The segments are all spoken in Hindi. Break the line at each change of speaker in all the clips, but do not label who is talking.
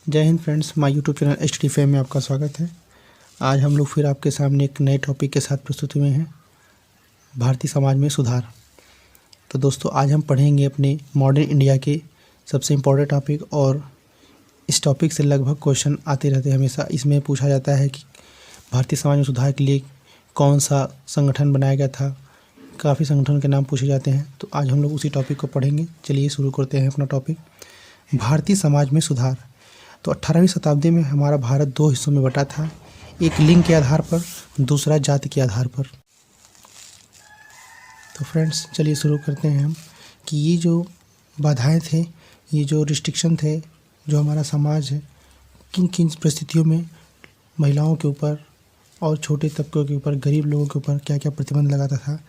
जय Hind friends, my YouTube channel HD fame में आपका स्वागत है। आज हम लोग फिर आपके सामने एक नए टॉपिक के साथ प्रस्तुत हुए हैं, भारतीय समाज में सुधार। तो दोस्तों, आज हम पढ़ेंगे अपने मॉडर्न इंडिया के सबसे इम्पोर्टेंट टॉपिक, और इस टॉपिक से लगभग क्वेश्चन आते रहते हैं हमेशा। इसमें पूछा जाता है कि भारतीय समाज में सुधार के लिए कौन सा संगठन बनाया गया था। काफ़ी संगठन के नाम पूछे जाते हैं, तो आज हम लोग उसी टॉपिक को पढ़ेंगे। चलिए शुरू करते हैं अपना टॉपिक, भारतीय समाज में सुधार। तो 18वीं शताब्दी में हमारा भारत दो हिस्सों में बटा था, एक लिंग के आधार पर, दूसरा जाति के आधार पर। तो फ्रेंड्स, चलिए शुरू करते हैं हम कि ये जो बाधाएं थे, ये जो रिस्ट्रिक्शन थे, जो हमारा समाज है, किन किन परिस्थितियों में महिलाओं के ऊपर और छोटे तबकों के ऊपर, गरीब लोगों के ऊपर क्या क्या प्रतिबंध लगाता था,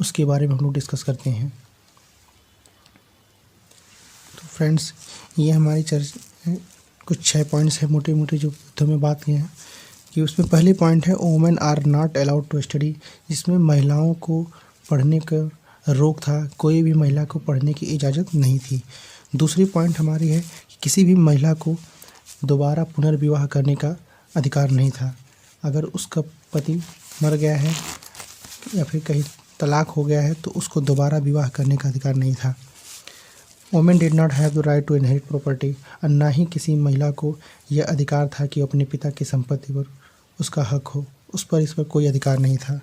उसके बारे में हम लोग डिस्कस करते हैं। तो फ्रेंड्स, ये हमारी चर्चा कुछ 6 पॉइंट्स हैं मोटे मोटे, जो में बात किए हैं। कि उसमें पहले पॉइंट है women are not allowed to study, जिसमें महिलाओं को पढ़ने का रोक था, कोई भी महिला को पढ़ने की इजाज़त नहीं थी। दूसरी पॉइंट हमारी है कि किसी भी महिला को दोबारा पुनर्विवाह करने का अधिकार नहीं था। अगर उसका पति मर गया है या फिर कहीं तलाक हो गया है तो उसको दोबारा विवाह करने का अधिकार नहीं था। Women did not have the right to inherit property, और ना ही किसी महिला को यह अधिकार था कि अपने पिता की संपत्ति पर उसका हक हो, इस पर कोई अधिकार नहीं था।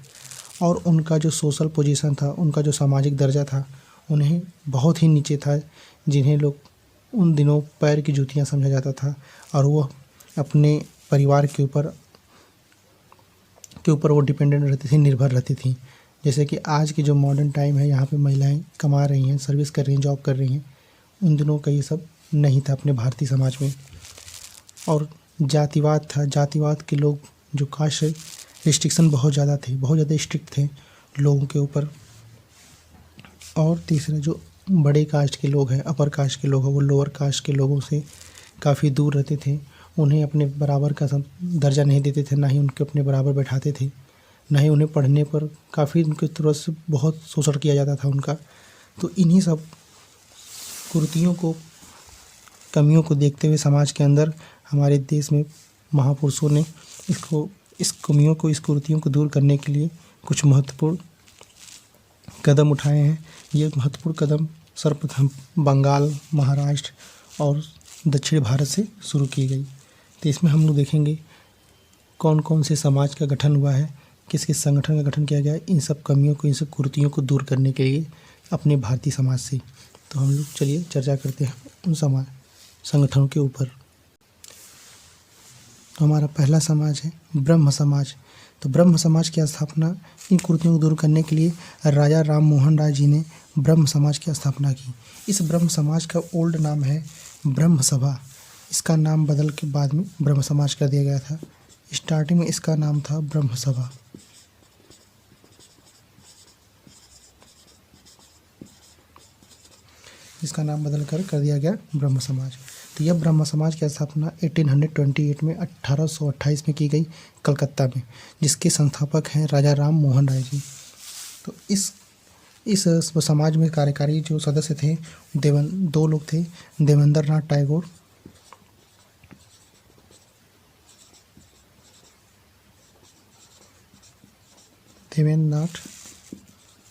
और उनका जो सोशल पोजीशन था, उनका जो सामाजिक दर्जा था, उन्हें बहुत ही नीचे था, जिन्हें लोग उन दिनों पैर की जूतियां समझा जाता था, और वह अपने परिवार के ऊपर वो डिपेंडेंट रहती थी, निर्भर रहती थी। जैसे कि आज की जो मॉडर्न टाइम है, यहाँ पे महिलाएं कमा रही हैं, सर्विस कर रही हैं, जॉब कर रही हैं, उन दिनों का ये सब नहीं था अपने भारतीय समाज में। और जातिवाद था, जातिवाद के लोग जो कास्ट रिस्ट्रिक्शन बहुत ज़्यादा थे, बहुत ज़्यादा स्ट्रिक्ट थे लोगों के ऊपर। और तीसरा, जो बड़े कास्ट के लोग हैं, अपर कास्ट के लोग हैं, वो लोअर कास्ट के लोगों से काफ़ी दूर रहते थे, उन्हें अपने बराबर का दर्जा नहीं देते थे, ना ही उनके अपने बराबर बैठाते थे, ना ही उन्हें पढ़ने पर काफ़ी उनकी तरफ से बहुत शोषण किया जाता था उनका। तो इन्हीं सब कुरीतियों को, कमियों को देखते हुए समाज के अंदर हमारे देश में महापुरुषों ने इस कमियों को, इस कुरीतियों को दूर करने के लिए कुछ महत्वपूर्ण कदम उठाए हैं। ये महत्वपूर्ण कदम सर्वप्रथम बंगाल, महाराष्ट्र और दक्षिण भारत से शुरू की गई। तो इसमें हम लोग देखेंगे कौन कौन से समाज का गठन हुआ है, किस किस संगठन का गठन किया गया है, इन सब कमियों को, इन सब कुरीतियों को दूर करने के लिए अपने भारतीय समाज से। तो हम लोग चलिए चर्चा करते हैं उन समाज संगठनों के ऊपर। तो हमारा पहला समाज है ब्रह्म समाज। तो ब्रह्म समाज की स्थापना, इन कुरीतियों को दूर करने के लिए राजा राम मोहन राय जी ने ब्रह्म समाज की स्थापना की। इस ब्रह्म समाज का ओल्ड नाम है ब्रह्म सभा। इसका नाम बदल के बाद में ब्रह्म समाज कर दिया गया था। स्टार्टिंग में इसका नाम था ब्रह्म सभा। इसका नाम बदल कर दिया गया ब्रह्म समाज। तो यह ब्रह्म समाज की स्थापना 1828 में 1828 में की गई कलकत्ता में, जिसके संस्थापक हैं राजा राम मोहन राय जी। तो इस समाज में कार्यकारी जो सदस्य थे, दो लोग थे, देवेंद्र नाथ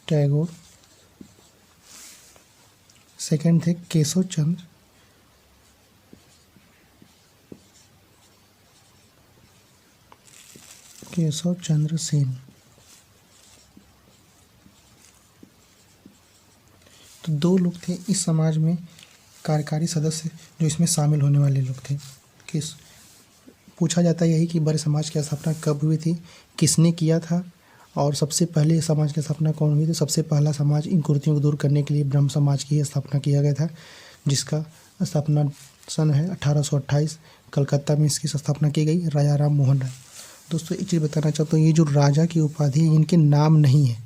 टैगोर सेकंड थे केशव चंद्र सेन। तो दो लोग थे इस समाज में कार्यकारी सदस्य, जो इसमें शामिल होने वाले लोग थे। पूछा जाता है यही कि बड़े समाज की स्थापना कब हुई थी, किसने किया था, और सबसे पहले समाज की स्थापना कौन हुई थी। सबसे पहला समाज इन कुरीतियों को दूर करने के लिए ब्रह्म समाज की स्थापना किया गया था, जिसका स्थापना सन है 1828, कलकत्ता में इसकी स्थापना की गई, राजा राम मोहन राय। दोस्तों, एक चीज़ बताना चाहता हूँ, ये जो राजा की उपाधि है, इनके नाम नहीं है,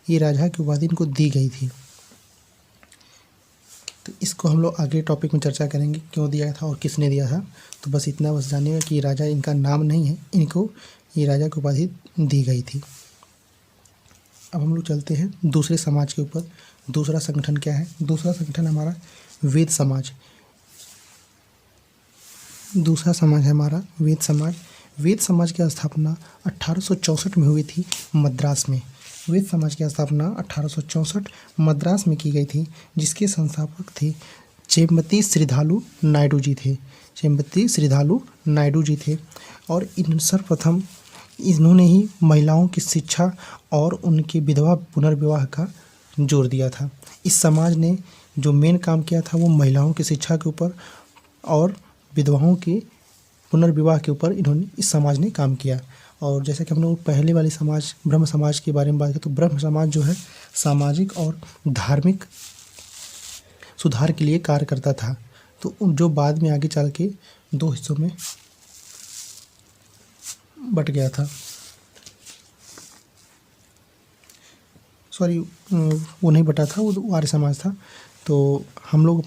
ये राजा की उपाधि इनको दी गई थी। तो इसको हम लोग आगे टॉपिक में चर्चा करेंगे, क्यों दिया था और किसने दिया था। तो बस इतना बस जानिएगा कि राजा इनका नाम नहीं है, इनको ये राजा की उपाधि दी गई थी। अब हम लोग चलते हैं दूसरे समाज के ऊपर। दूसरा संगठन क्या है? दूसरा संगठन हमारा वेद समाज। दूसरा समाज है हमारा वेद समाज। वेद समाज की स्थापना 1864 में हुई थी मद्रास में। वेद समाज की स्थापना 1864 मद्रास में की गई थी, जिसके संस्थापक थे चेम्बती श्रीधालु नायडू जी थे। चेम्बती श्रीधालु नायडू जी थे और इन सर्वप्रथम इन्होंने ही महिलाओं की शिक्षा और उनके विधवा पुनर्विवाह का जोर दिया था। इस समाज ने जो मेन काम किया था वो महिलाओं की शिक्षा के ऊपर और विधवाओं के पुनर्विवाह के ऊपर इन्होंने इस समाज ने काम किया। और जैसे कि हम लोग पहले वाले समाज ब्रह्म समाज के बारे में बात करें तो ब्रह्म समाज जो है सामाजिक और धार्मिक सुधार के लिए कार्य करता था, तो जो बाद में आगे चल के दो हिस्सों में बट गया था। सॉरी, वो नहीं बटा था, वो आर्य समाज था। तो हम लोग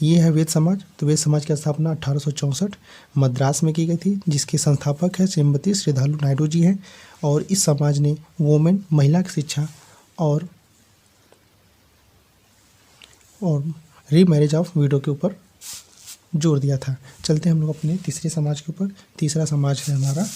ये है वेद समाज। तो वेद समाज की स्थापना 1864 मद्रास में की गई थी, जिसके संस्थापक है चेम्बती श्रीधालु नायडू जी हैं। और इस समाज ने वोमेन महिला की शिक्षा और रीमैरिज ऑफ विडो के ऊपर जोर दिया था। चलते हैं हम लोग अपने तीसरे समाज के ऊपर। तीसरा समाज है हमारा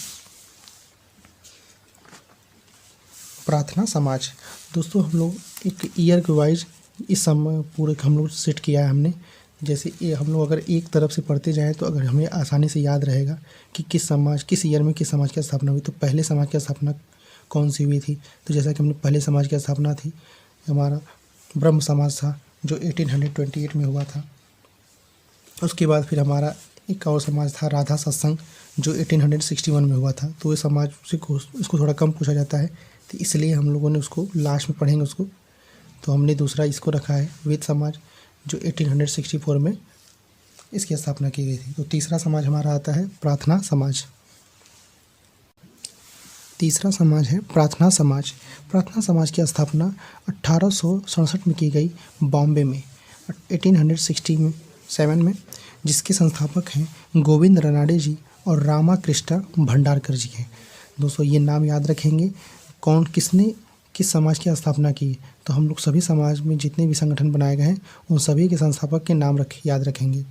प्रार्थना समाज। दोस्तों हम लोग एक ईयर के वाइज इस समय पूरे हम लोग सेट किया है हमने। जैसे ये हम लोग अगर एक तरफ से पढ़ते जाएं तो अगर हमें आसानी से याद रहेगा कि किस ईयर में किस समाज की स्थापना हुई। तो पहले समाज की स्थापना कौन सी हुई थी, तो जैसा कि हमने पहले समाज की स्थापना थी हमारा ब्रह्म समाज था, जो 1828 में हुआ था। उसके बाद फिर हमारा एक और समाज था राधा सत्संग, जो 1861 में हुआ था। तो ये समाज से इसको थोड़ा कम पूछा जाता है, तो इसलिए हम लोगों ने उसको लास्ट में पढ़ेंगे उसको। तो हमने दूसरा इसको रखा है वेद समाज, जो 1864 में इसकी स्थापना की गई थी। तो तीसरा समाज हमारा आता है प्रार्थना समाज। तीसरा समाज है प्रार्थना समाज। प्रार्थना समाज की स्थापना 1867 में की गई बॉम्बे में 1867 में, जिसके संस्थापक हैं गोविंद रानाडे जी और रामाकृष्ण भंडारकर जी हैं। दोस्तों ये नाम याद रखेंगे, कौन किसने किस समाज की स्थापना की। तो हम लोग सभी समाज में जितने भी संगठन बनाए गए हैं उन सभी के संस्थापक के नाम याद रखेंगे।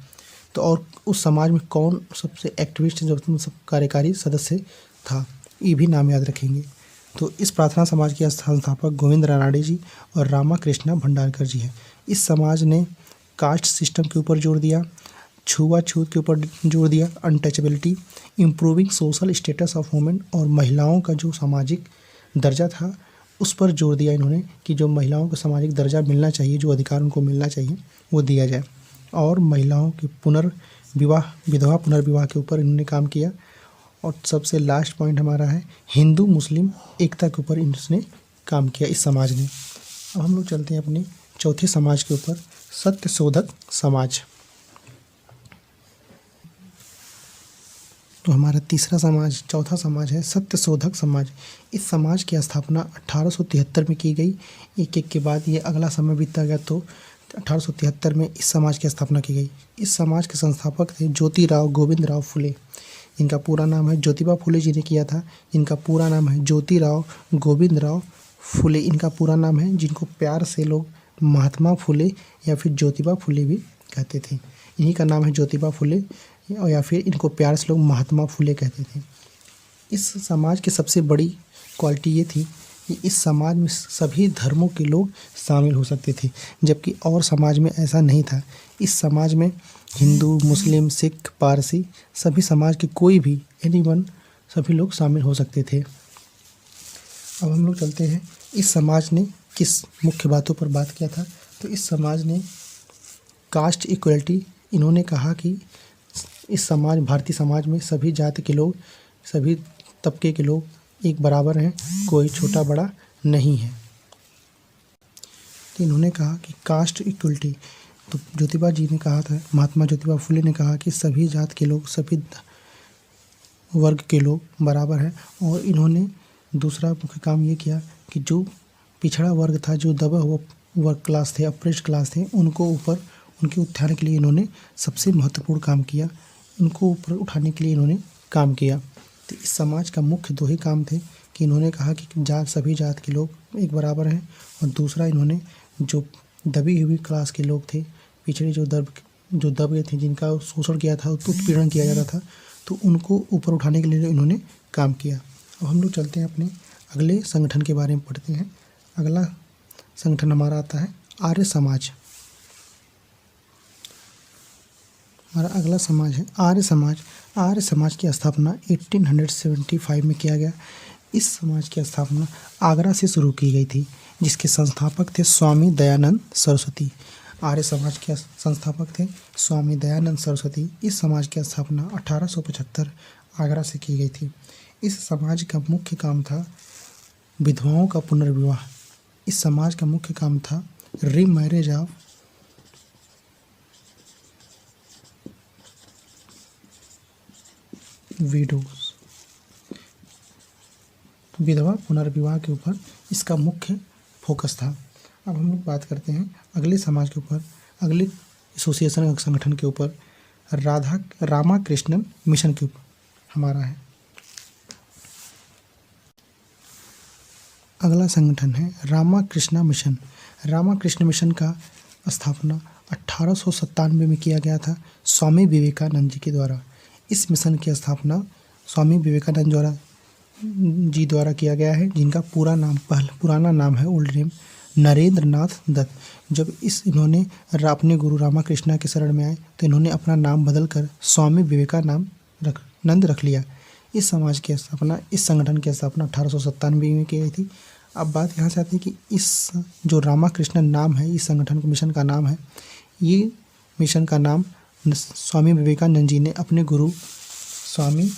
तो और उस समाज में कौन सबसे एक्टिविस्ट जो सब कार्यकारी सदस्य था, ये भी नाम याद रखेंगे। तो इस प्रार्थना समाज के संस्थापक गोविंद रानाडे जी और रामाकृष्ण भंडारकर जी हैं। इस समाज ने कास्ट सिस्टम के ऊपर जोर दिया, छुआछूत के ऊपर जोर दिया, untouchability, improving social status of women, और महिलाओं का जो सामाजिक दर्जा था उस पर जोर दिया इन्होंने कि जो महिलाओं को सामाजिक दर्जा मिलना चाहिए, जो अधिकार उनको मिलना चाहिए वो दिया जाए। और महिलाओं के विधवा पुनर्विवाह के ऊपर इन्होंने काम किया। और सबसे लास्ट पॉइंट हमारा है हिंदू मुस्लिम एकता के ऊपर इन्होंने काम किया इस समाज ने। अब हम लोग चलते हैं अपने चौथे समाज के ऊपर, सत्यशोधक समाज। तो हमारा चौथा समाज है सत्यशोधक समाज। इस समाज की स्थापना 1873 में की गई। एक के बाद ये अगला समय बीतता गया, तो 1873 में इस समाज की स्थापना की गई। इस समाज के संस्थापक थे ज्योतिराव गोविंदराव फुले। इनका पूरा नाम है, ज्योतिबा फुले जी ने किया था। इनका पूरा नाम है ज्योतिराव गोविंदराव फुले। इनका पूरा नाम है, जिनको प्यार से लोग महात्मा फुले या फिर ज्योतिबा फुले भी कहते थे। इन्हीं का नाम है ज्योतिबा फुले, और या फिर इनको प्यार से लोग महात्मा फुले कहते थे। इस समाज की सबसे बड़ी क्वालिटी ये थी कि इस समाज में सभी धर्मों के लोग शामिल हो सकते थे, जबकि और समाज में ऐसा नहीं था। इस समाज में हिंदू, मुस्लिम, सिख, पारसी सभी समाज के कोई भी एनीवन सभी लोग शामिल हो सकते थे। अब हम लोग चलते हैं इस समाज ने किस मुख्य बातों पर बात किया था। तो इस समाज ने कास्ट इक्वलिटी, इन्होंने कहा कि इस समाज भारतीय समाज में सभी जाति के लोग, सभी तबके के लोग एक बराबर हैं, कोई छोटा बड़ा नहीं है। तो इन्होंने कहा कि कास्ट इक्वलिटी, तो ज्योतिबा जी ने कहा था, महात्मा ज्योतिबा फुले ने कहा कि सभी जात के लोग, सभी वर्ग के लोग बराबर हैं। और इन्होंने दूसरा मुख्य काम ये किया कि जो पिछड़ा वर्ग था, जो दबा हुआ वर्ग क्लास थे, अप्रेस्ड क्लास थे, उनको ऊपर उनके उत्थान के लिए इन्होंने सबसे महत्वपूर्ण काम किया। उनको ऊपर उठाने के लिए इन्होंने काम किया। तो इस समाज का मुख्य दो ही काम थे कि इन्होंने कहा कि सभी जात के लोग एक बराबर हैं, और दूसरा इन्होंने जो दबी हुई क्लास के लोग थे, पिछड़े जो जो दबे थे, जिनका शोषण किया था, उत्पीड़न किया जाता था, तो उनको ऊपर उठाने के लिए इन्होंने काम किया। अब हम लोग चलते हैं अपने अगले संगठन के बारे में पढ़ते हैं। अगला संगठन हमारा आता है आर्य समाज। हमारा अगला समाज है आर्य समाज। आर्य समाज की स्थापना 1875 में किया गया। इस समाज की स्थापना आगरा से शुरू की गई थी, जिसके संस्थापक थे स्वामी दयानंद सरस्वती। आर्य समाज के संस्थापक थे स्वामी दयानंद सरस्वती। इस समाज की स्थापना 1875 आगरा से की गई थी। इस समाज का मुख्य काम था विधवाओं का पुनर्विवाह। इस समाज का मुख्य काम था रीमैरिज ऑफ विडोज। विधवा पुनर्विवाह के ऊपर इसका मुख्य फोकस था। अब हम लोग बात करते हैं अगले समाज के ऊपर, अगले एसोसिएशन संगठन के ऊपर, रामाकृष्णन मिशन के ऊपर हमारा है। अगला संगठन है रामाकृष्ण मिशन। रामाकृष्ण मिशन का स्थापना 1897 में किया गया था स्वामी विवेकानंद जी के द्वारा। इस मिशन की स्थापना स्वामी विवेकानंद जी द्वारा किया गया है, जिनका पुराना नाम है ओल्ड नेम नरेंद्र नाथ दत्त। जब इन्होंने अपने गुरु रामाकृष्ण के शरण में आए तो इन्होंने अपना नाम बदलकर स्वामी विवेकानंद रख लिया। इस समाज की स्थापना, इस संगठन की स्थापना 1897 में की गई थी। अब बात यहाँ से आती है कि इस जो रामाकृष्णन नाम है, इस संगठन के मिशन का नाम है, ये मिशन का नाम स्वामी विवेकानंद जी ने अपने गुरु स्वामी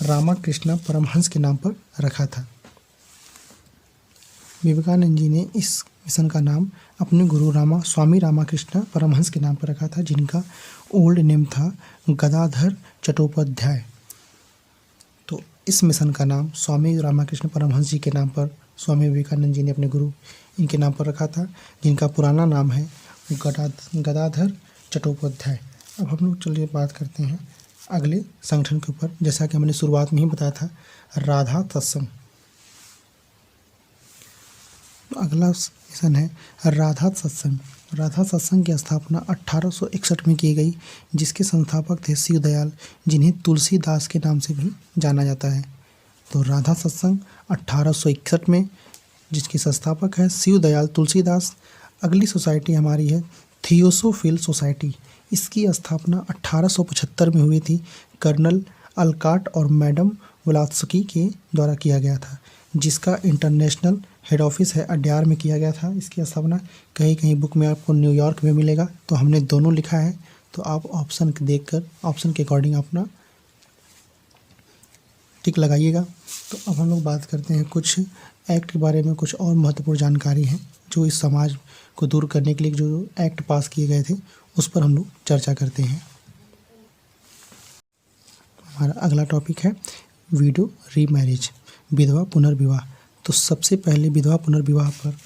रामाकृष्ण परमहंस के नाम पर रखा था। विवेकानंद जी ने इस मिशन का नाम अपने गुरु स्वामी रामाकृष्ण परमहंस के नाम पर रखा था, जिनका ओल्ड नेम था गदाधर चट्टोपाध्याय। तो इस मिशन का नाम स्वामी रामाकृष्ण परमहंस जी के नाम पर स्वामी विवेकानंद जी ने अपने गुरु इनके नाम पर रखा था, जिनका पुराना नाम है गदाधर चट्टोपाध्याय। अब हम लोग चलिए बात करते हैं अगले संगठन के ऊपर। जैसा कि हमने शुरुआत में ही बताया था, राधा सत्संग। अगला मिशन है राधा सत्संग। राधा सत्संग की स्थापना 1861 में की गई, जिसके संस्थापक थे शिवदयाल, जिन्हें तुलसीदास के नाम से भी जाना जाता है। तो राधा सत्संग 1861 में, जिसके संस्थापक है शिवदयाल तुलसीदास। अगली सोसाइटी हमारी है थियोसोफिल सोसाइटी। इसकी स्थापना 1875 में हुई थी। कर्नल अलकाट और मैडम व्लात्स्की के द्वारा किया गया था, जिसका इंटरनेशनल हेड ऑफिस है अड्यार में किया गया था। इसकी स्थापना कहीं कहीं बुक में आपको न्यूयॉर्क में मिलेगा, तो हमने दोनों लिखा है, तो आप ऑप्शन देखकर ऑप्शन के अकॉर्डिंग अपना टिक लगाइएगा। तो अब हम लोग बात करते हैं कुछ एक्ट के बारे में, कुछ और महत्वपूर्ण जानकारी है जो इस समाज को दूर करने के लिए जो एक्ट पास किए गए थे, उस पर हम लोग चर्चा करते हैं। हमारा अगला टॉपिक है विडो रीमैरिज, विधवा पुनर्विवाह। तो सबसे पहले विधवा पुनर्विवाह पर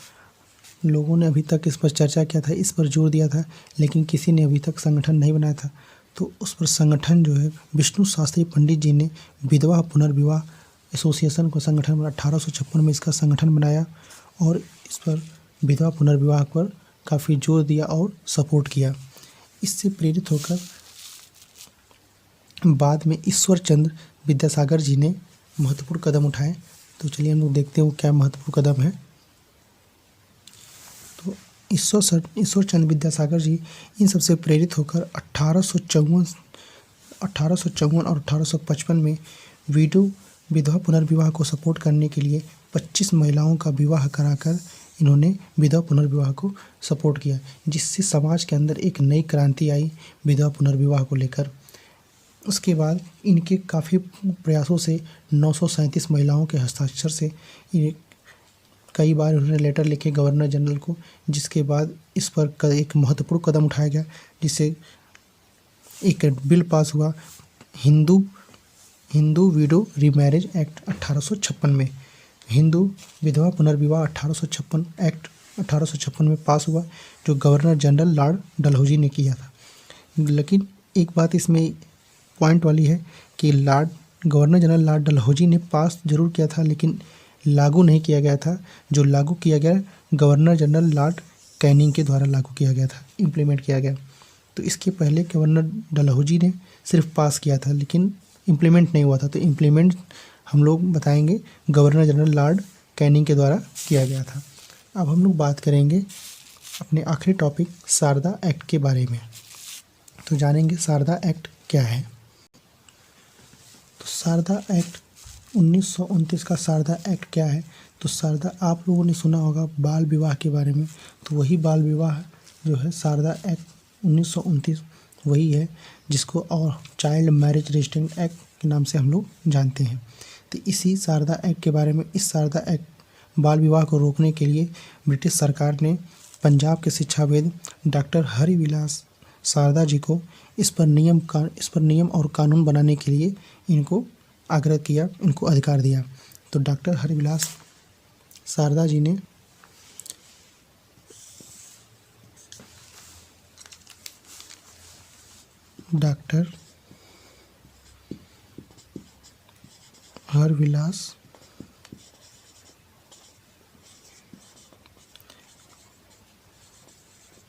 लोगों ने अभी तक इस पर चर्चा किया था, इस पर जोर दिया था, लेकिन किसी ने अभी तक संगठन नहीं बनाया था। तो उस पर संगठन जो है विष्णु शास्त्री पंडित जी ने विधवा पुनर्विवाह एसोसिएशन को संगठन 1856 में इसका संगठन बनाया और इस पर विधवा पुनर्विवाह पर काफ़ी जोर दिया और सपोर्ट किया। इससे प्रेरित होकर बाद में ईश्वर चंद्र विद्यासागर जी ने महत्वपूर्ण कदम उठाए। तो चलिए हम लोग देखते हैं वो क्या महत्वपूर्ण कदम है। तो ईश्वर चंद्र विद्यासागर जी इन सबसे प्रेरित होकर 1854 और 1855 में विधवा पुनर्विवाह को सपोर्ट करने के लिए 25 महिलाओं का विवाह कराकर इन्होंने विधवा पुनर्विवाह को सपोर्ट किया, जिससे समाज के अंदर एक नई क्रांति आई विधवा पुनर्विवाह को लेकर। उसके बाद इनके काफ़ी प्रयासों से 937 महिलाओं के हस्ताक्षर से कई बार उन्होंने लेटर लिखे गवर्नर जनरल को, जिसके बाद इस पर एक महत्वपूर्ण कदम उठाया गया, जिससे एक बिल पास हुआ हिंदू विडो रीमैरिज एक्ट 1856 में। हिंदू विधवा पुनर्विवाह 1856 एक्ट 1856 में पास हुआ, जो गवर्नर जनरल लॉर्ड डलहौजी ने किया था। लेकिन एक बात इसमें पॉइंट वाली है कि गवर्नर जनरल लॉर्ड डलहौजी ने पास जरूर किया था, लेकिन लागू नहीं किया गया था। जो लागू किया गया गवर्नर जनरल लॉर्ड कैनिंग के द्वारा लागू किया गया था, इम्प्लीमेंट किया गया। तो तो इसके पहले गवर्नर डलहौजी ने सिर्फ पास किया था, लेकिन इम्प्लीमेंट नहीं हुआ था। तो इम्प्लीमेंट हम लोग बताएंगे गवर्नर जनरल लॉर्ड कैनिंग के द्वारा किया गया था। अब हम लोग बात करेंगे अपने आखिरी टॉपिक शारदा एक्ट के बारे में। तो जानेंगे शारदा एक्ट क्या है। तो शारदा एक्ट 1929 का शारदा एक्ट क्या है। तो शारदा, आप लोगों ने सुना होगा बाल विवाह के बारे में, तो वही बाल विवाह जो है शारदा एक्ट 1929 वही है, जिसको और चाइल्ड मैरिज रेस्ट्रिक्शन एक्ट के नाम से हम लोग जानते हैं। तो इसी शारदा एक्ट के बारे में, इस शारदा एक्ट बाल विवाह को रोकने के लिए ब्रिटिश सरकार ने पंजाब के शिक्षाविद डॉक्टर हरिविलास शारदा जी को इस पर नियम और कानून बनाने के लिए इनको आग्रह किया, इनको अधिकार दिया। तो डॉक्टर हरिविलास शारदा जी ने डॉक्टर हरविलास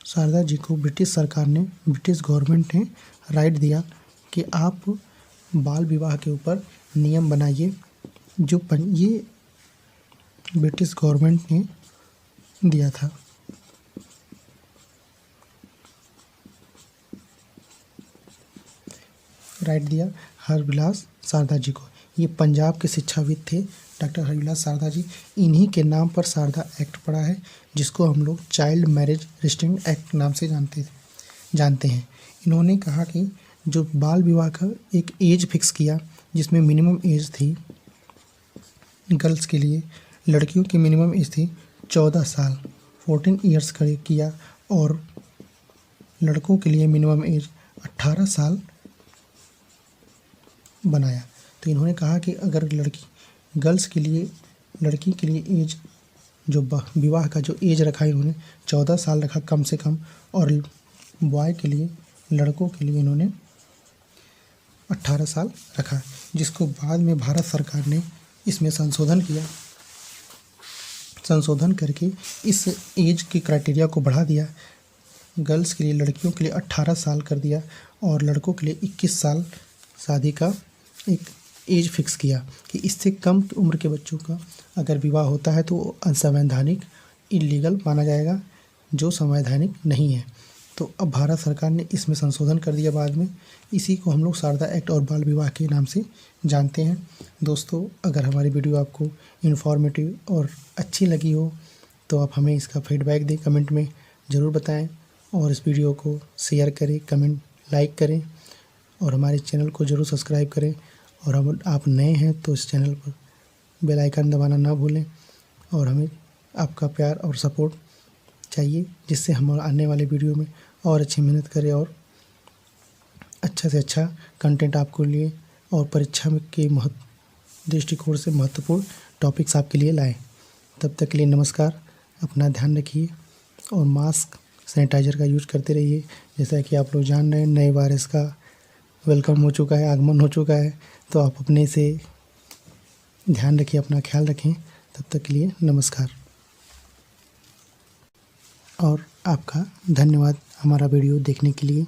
शारदा जी को ब्रिटिश गवर्नमेंट ने राइट दिया कि आप बाल विवाह के ऊपर नियम बनाइए, जो ये ब्रिटिश गवर्नमेंट ने दिया था। राइट दिया हरविलास शारदा जी को। ये पंजाब के शिक्षाविद थे डॉक्टर हरविलास शारदा जी। इन्हीं के नाम पर शारदा एक्ट पड़ा है, जिसको हम लोग चाइल्ड मैरिज रेस्ट्रिक्शन एक्ट नाम से जानते हैं। इन्होंने कहा कि जो बाल विवाह का एक एज फिक्स किया, जिसमें मिनिमम एज थी गर्ल्स के लिए, लड़कियों की मिनिमम एज थी 14 साल 14 ईयर्स किया, और लड़कों के लिए मिनिमम एज 18 साल बनाया। तो इन्होंने कहा कि अगर लड़की के लिए एज जो विवाह का जो एज रखा इन्होंने 14 साल रखा कम से कम, और बॉय के लिए, लड़कों के लिए इन्होंने 18 साल रखा, जिसको बाद में भारत सरकार ने इसमें संशोधन करके इस एज की क्राइटेरिया को बढ़ा दिया। गर्ल्स के लिए, लड़कियों के लिए 18 साल कर दिया, और लड़कों के लिए 21 साल शादी का एक एज फिक्स किया कि इससे कम उम्र के बच्चों का अगर विवाह होता है तो असंवैधानिक, इलीगल माना जाएगा, जो संवैधानिक नहीं है। तो अब भारत सरकार ने इसमें संशोधन कर दिया बाद में। इसी को हम लोग शारदा एक्ट और बाल विवाह के नाम से जानते हैं। दोस्तों, अगर हमारी वीडियो आपको इन्फॉर्मेटिव और अच्छी लगी हो तो आप हमें इसका फीडबैक दें, कमेंट में ज़रूर बताएं, और इस वीडियो को शेयर करें, कमेंट लाइक करें, और हमारे चैनल को ज़रूर सब्सक्राइब करें। और हम आप नए हैं तो इस चैनल पर बेल आइकन दबाना ना भूलें, और हमें आपका प्यार और सपोर्ट चाहिए, जिससे हम आने वाले वीडियो में और अच्छी मेहनत करें और अच्छा से अच्छा कंटेंट आपको लिए, और परीक्षा के दृष्टिकोण से महत्वपूर्ण टॉपिक्स आपके लिए लाएं। तब तक के लिए नमस्कार, अपना ध्यान रखिए, और मास्क सैनिटाइज़र का यूज करते रहिए। जैसा कि आप लोग जान रहे हैं, नए वायरस का वेलकम हो चुका है, आगमन हो चुका है, तो आप अपने से ध्यान रखिए, अपना ख्याल रखें। तब तक के लिए नमस्कार, और आपका धन्यवाद हमारा वीडियो देखने के लिए।